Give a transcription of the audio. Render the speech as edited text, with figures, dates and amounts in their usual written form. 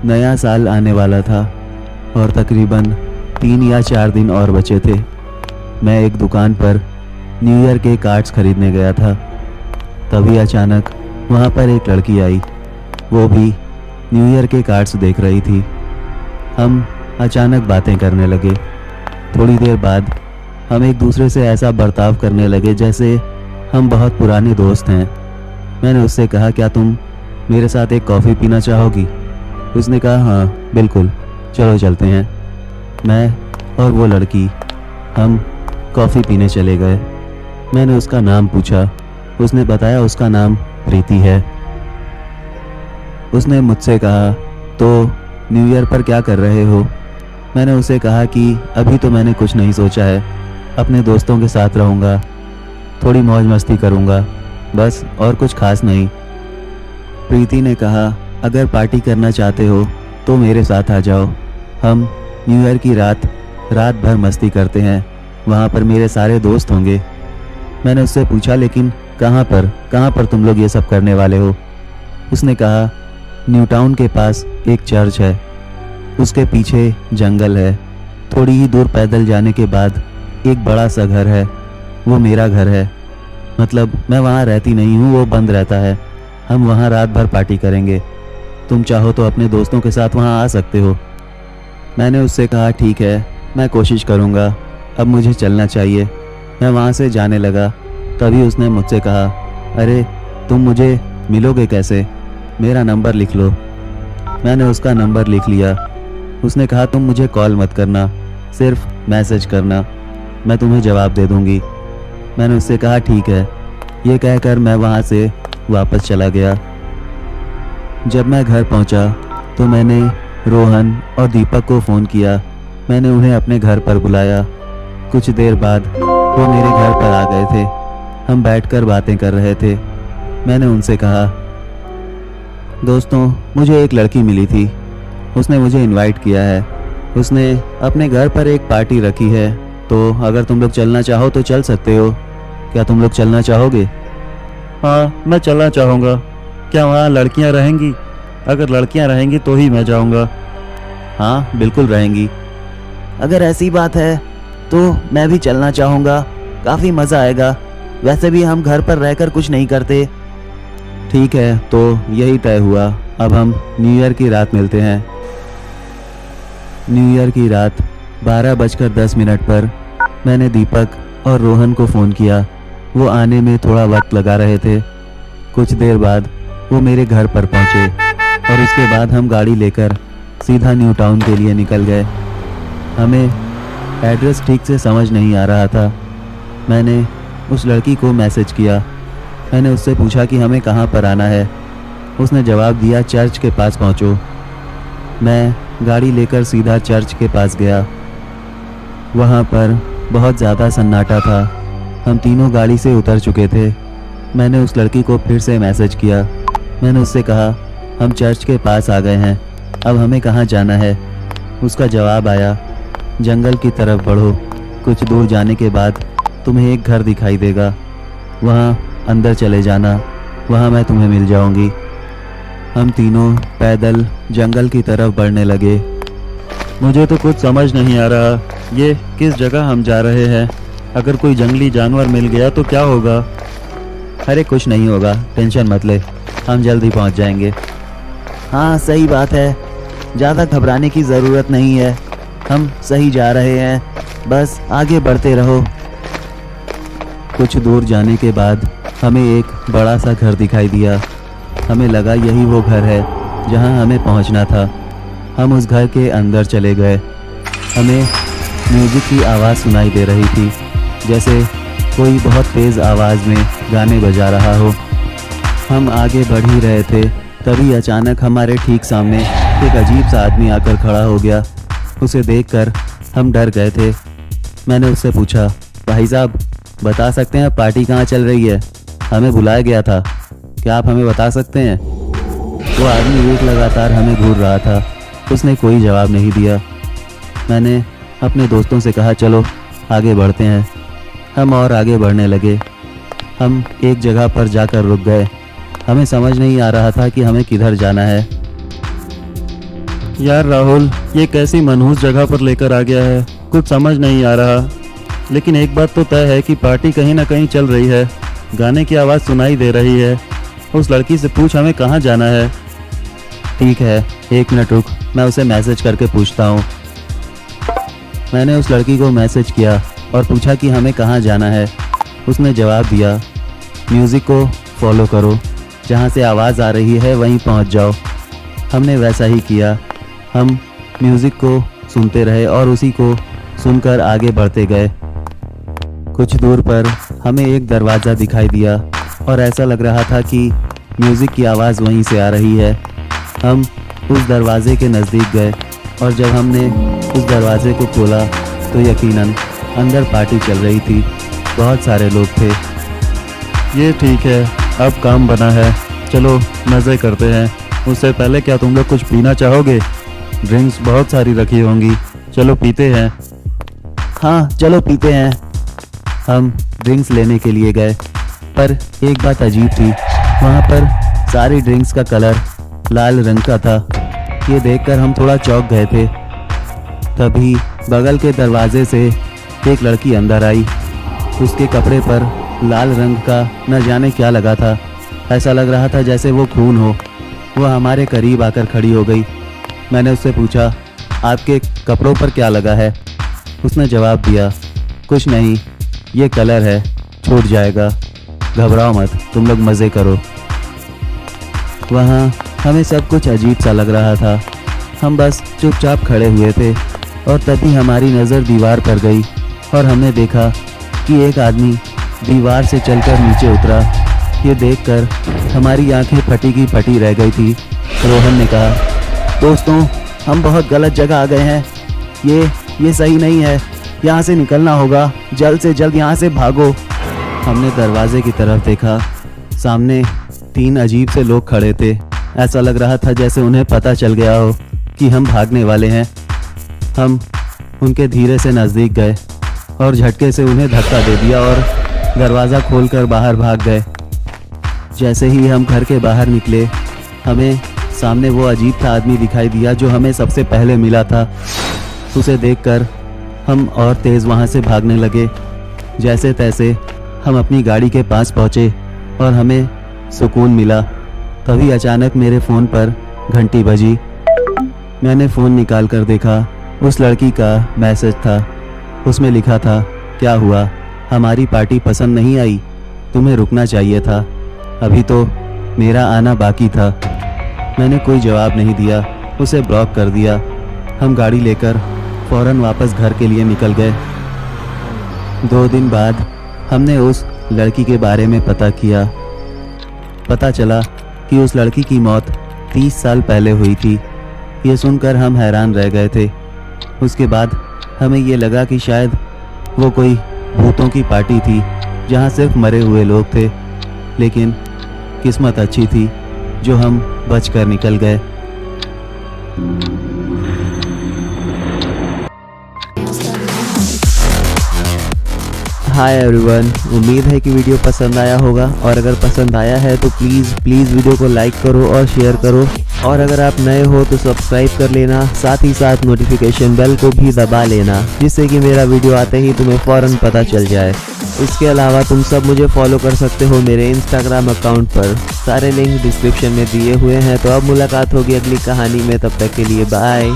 नया साल आने वाला था और तकरीबन 3 या 4 दिन और बचे थे। मैं एक दुकान पर न्यू ईयर के कार्ड्स खरीदने गया था। तभी अचानक वहाँ पर एक लड़की आई। वो भी न्यू ईयर के कार्ड्स देख रही थी। हम अचानक बातें करने लगे। थोड़ी देर बाद हम एक दूसरे से ऐसा बर्ताव करने लगे जैसे हम बहुत पुराने दोस्त हैं। मैंने उससे कहा, क्या तुम मेरे साथ एक कॉफ़ी पीना चाहोगी? उसने कहा, हाँ बिल्कुल, चलो चलते हैं। मैं और वो लड़की हम कॉफ़ी पीने चले गए। मैंने उसका नाम पूछा। उसने बताया उसका नाम प्रीति है। उसने मुझसे कहा, तो न्यू ईयर पर क्या कर रहे हो? मैंने उसे कहा कि अभी तो मैंने कुछ नहीं सोचा है, अपने दोस्तों के साथ रहूँगा, थोड़ी मौज मस्ती करूँगा, बस, और कुछ खास नहीं। प्रीति ने कहा, अगर पार्टी करना चाहते हो तो मेरे साथ आ जाओ। हम न्यू ईयर की रात भर मस्ती करते हैं। वहाँ पर मेरे सारे दोस्त होंगे। मैंने उससे पूछा, लेकिन कहाँ पर तुम लोग ये सब करने वाले हो? उसने कहा, न्यू टाउन के पास एक चर्च है, उसके पीछे जंगल है, थोड़ी ही दूर पैदल जाने के बाद एक बड़ा सा घर है, वो मेरा घर है। मतलब मैं वहाँ रहती नहीं हूँ, वो बंद रहता है। हम वहाँ रात भर पार्टी करेंगे। तुम चाहो तो अपने दोस्तों के साथ वहाँ आ सकते हो। मैंने उससे कहा, ठीक है, मैं कोशिश करूँगा, अब मुझे चलना चाहिए। मैं वहाँ से जाने लगा। तभी उसने मुझसे कहा, अरे तुम मुझे मिलोगे कैसे? मेरा नंबर लिख लो। मैंने उसका नंबर लिख लिया। उसने कहा, तुम मुझे कॉल मत करना, सिर्फ मैसेज करना, मैं तुम्हें जवाब दे दूँगी। मैंने उससे कहा, ठीक है। ये कहकर मैं वहाँ से वापस चला गया। जब मैं घर पहुँचा तो मैंने रोहन और दीपक को फ़ोन किया। मैंने उन्हें अपने घर पर बुलाया। कुछ देर बाद वो मेरे घर पर आ गए थे। हम बैठकर बातें कर रहे थे। मैंने उनसे कहा, दोस्तों, मुझे एक लड़की मिली थी, उसने मुझे इनवाइट किया है। उसने अपने घर पर एक पार्टी रखी है, तो अगर तुम लोग चलना चाहो तो चल सकते हो। क्या तुम लोग चलना चाहोगे? हाँ, मैं चलना चाहूँगा। क्या वहाँ लड़कियाँ रहेंगी? अगर लड़कियाँ रहेंगी तो ही मैं जाऊँगा। हाँ बिल्कुल रहेंगी। अगर ऐसी बात है तो मैं भी चलना चाहूँगा, काफ़ी मज़ा आएगा। वैसे भी हम घर पर रहकर कुछ नहीं करते। ठीक है, तो यही तय हुआ। अब हम न्यू ईयर की रात मिलते हैं। न्यू ईयर की रात 12:10 पर मैंने दीपक और रोहन को फ़ोन किया। वो आने में थोड़ा वक्त लगा रहे थे। कुछ देर बाद वो मेरे घर पर पहुंचे और उसके बाद हम गाड़ी लेकर सीधा न्यू टाउन के लिए निकल गए। हमें एड्रेस ठीक से समझ नहीं आ रहा था। मैंने उस लड़की को मैसेज किया। मैंने उससे पूछा कि हमें कहाँ पर आना है। उसने जवाब दिया, चर्च के पास पहुँचो। मैं गाड़ी लेकर सीधा चर्च के पास गया। वहाँ पर बहुत ज़्यादा सन्नाटा था। हम तीनों गाड़ी से उतर चुके थे। मैंने उस लड़की को फिर से मैसेज किया। मैंने उससे कहा, हम चर्च के पास आ गए हैं, अब हमें कहाँ जाना है? उसका जवाब आया, जंगल की तरफ बढ़ो, कुछ दूर जाने के बाद तुम्हें एक घर दिखाई देगा, वहाँ अंदर चले जाना, वहाँ मैं तुम्हें मिल जाऊँगी। हम तीनों पैदल जंगल की तरफ बढ़ने लगे। मुझे तो कुछ समझ नहीं आ रहा, ये किस जगह हम जा रहे हैं? अगर कोई जंगली जानवर मिल गया तो क्या होगा? अरे कुछ नहीं होगा, टेंशन मत ले, हम जल्दी पहुंच जाएंगे। हाँ सही बात है, ज़्यादा घबराने की ज़रूरत नहीं है, हम सही जा रहे हैं, बस आगे बढ़ते रहो। कुछ दूर जाने के बाद हमें एक बड़ा सा घर दिखाई दिया। हमें लगा यही वो घर है जहां हमें पहुंचना था। हम उस घर के अंदर चले गए। हमें म्यूज़िक की आवाज़ सुनाई दे रही थी, जैसे कोई बहुत तेज़ आवाज़ में गाने बजा रहा हो। हम आगे बढ़ ही रहे थे, तभी अचानक हमारे ठीक सामने एक अजीब सा आदमी आकर खड़ा हो गया। उसे देखकर हम डर गए थे। मैंने उससे पूछा, भाई साहब बता सकते हैं पार्टी कहाँ चल रही है? हमें बुलाया गया था, क्या आप हमें बता सकते हैं? वो आदमी एक लगातार हमें घूर रहा था। उसने कोई जवाब नहीं दिया। मैंने अपने दोस्तों से कहा, चलो आगे बढ़ते हैं। हम और आगे बढ़ने लगे। हम एक जगह पर जाकर रुक गए। हमें समझ नहीं आ रहा था कि हमें किधर जाना है। यार राहुल, ये कैसी मनहूस जगह पर लेकर आ गया है, कुछ समझ नहीं आ रहा। लेकिन एक बात तो तय है कि पार्टी कहीं ना कहीं चल रही है, गाने की आवाज़ सुनाई दे रही है। उस लड़की से पूछ हमें कहाँ जाना है। ठीक है, 1 मिनट रुक, मैं उसे मैसेज करके पूछता हूँ। मैंने उस लड़की को मैसेज किया और पूछा कि हमें कहाँ जाना है। उसने जवाब दिया, म्यूज़िक को फॉलो करो, जहाँ से आवाज़ आ रही है वहीं पहुँच जाओ। हमने वैसा ही किया। हम म्यूज़िक को सुनते रहे और उसी को सुनकर आगे बढ़ते गए। कुछ दूर पर हमें एक दरवाज़ा दिखाई दिया और ऐसा लग रहा था कि म्यूज़िक की आवाज़ वहीं से आ रही है। हम उस दरवाजे के नज़दीक गए और जब हमने उस दरवाजे को खोला तो यकीनन अंदर पार्टी चल रही थी। बहुत सारे लोग थे। ये ठीक है, अब काम बना है, चलो मज़े करते हैं। उससे पहले क्या तुम लोग कुछ पीना चाहोगे? ड्रिंक्स बहुत सारी रखी होंगी, चलो पीते हैं। हाँ चलो पीते हैं। हम ड्रिंक्स लेने के लिए गए, पर एक बात अजीब थी, वहाँ पर सारी ड्रिंक्स का कलर लाल रंग का था। ये देखकर हम थोड़ा चौंक गए थे। तभी बगल के दरवाजे से एक लड़की अंदर आई। उसके कपड़े पर लाल रंग का न जाने क्या लगा था। ऐसा लग रहा था जैसे वो खून हो। वह हमारे करीब आकर खड़ी हो गई। मैंने उससे पूछा, आपके कपड़ों पर क्या लगा है? उसने जवाब दिया, कुछ नहीं, ये कलर है, छूट जाएगा, घबराओ मत, तुम लोग मज़े करो। वहाँ हमें सब कुछ अजीब सा लग रहा था। हम बस चुपचाप खड़े हुए थे और तभी हमारी नज़र दीवार पर गई और हमने देखा कि एक आदमी दीवार से चलकर नीचे उतरा। ये देखकर हमारी आंखें फटी की फटी रह गई थी। रोहन ने कहा, दोस्तों हम बहुत गलत जगह आ गए हैं, ये सही नहीं है, यहाँ से निकलना होगा, जल्द से जल्द यहाँ से भागो। हमने दरवाजे की तरफ देखा। सामने 3 अजीब से लोग खड़े थे। ऐसा लग रहा था जैसे उन्हें पता चल गया हो कि हम भागने वाले हैं। हम उनके धीरे से नज़दीक गए और झटके से उन्हें धक्का दे दिया और दरवाज़ा खोलकर बाहर भाग गए। जैसे ही हम घर के बाहर निकले, हमें सामने वो अजीब सा आदमी दिखाई दिया जो हमें सबसे पहले मिला था। उसे देखकर हम और तेज़ वहाँ से भागने लगे। जैसे तैसे हम अपनी गाड़ी के पास पहुँचे और हमें सुकून मिला। तभी अचानक मेरे फ़ोन पर घंटी बजी। मैंने फ़ोन निकाल कर देखा, उस लड़की का मैसेज था। उसमें लिखा था, क्या हुआ, हमारी पार्टी पसंद नहीं आई? तुम्हें रुकना चाहिए था, अभी तो मेरा आना बाकी था। मैंने कोई जवाब नहीं दिया, उसे ब्लॉक कर दिया। हम गाड़ी लेकर फ़ौरन वापस घर के लिए निकल गए। 2 दिन बाद हमने उस लड़की के बारे में पता किया। पता चला कि उस लड़की की मौत 30 साल पहले हुई थी। ये सुनकर हम हैरान रह गए थे। उसके बाद हमें ये लगा कि शायद वो कोई भूतों की पार्टी थी जहाँ सिर्फ मरे हुए लोग थे। लेकिन किस्मत अच्छी थी जो हम बचकर निकल गए। हाय एवरीवन, उम्मीद है कि वीडियो पसंद आया होगा और अगर पसंद आया है तो प्लीज़ वीडियो को लाइक करो और शेयर करो। और अगर आप नए हो तो सब्सक्राइब कर लेना, साथ ही साथ नोटिफिकेशन बेल को भी दबा लेना, जिससे कि मेरा वीडियो आते ही तुम्हें फ़ौरन पता चल जाए। इसके अलावा तुम सब मुझे फॉलो कर सकते हो मेरे इंस्टाग्राम अकाउंट पर। सारे लिंक डिस्क्रिप्शन में दिए हुए हैं। तो अब मुलाकात होगी अगली कहानी में, तब तक के लिए बाय।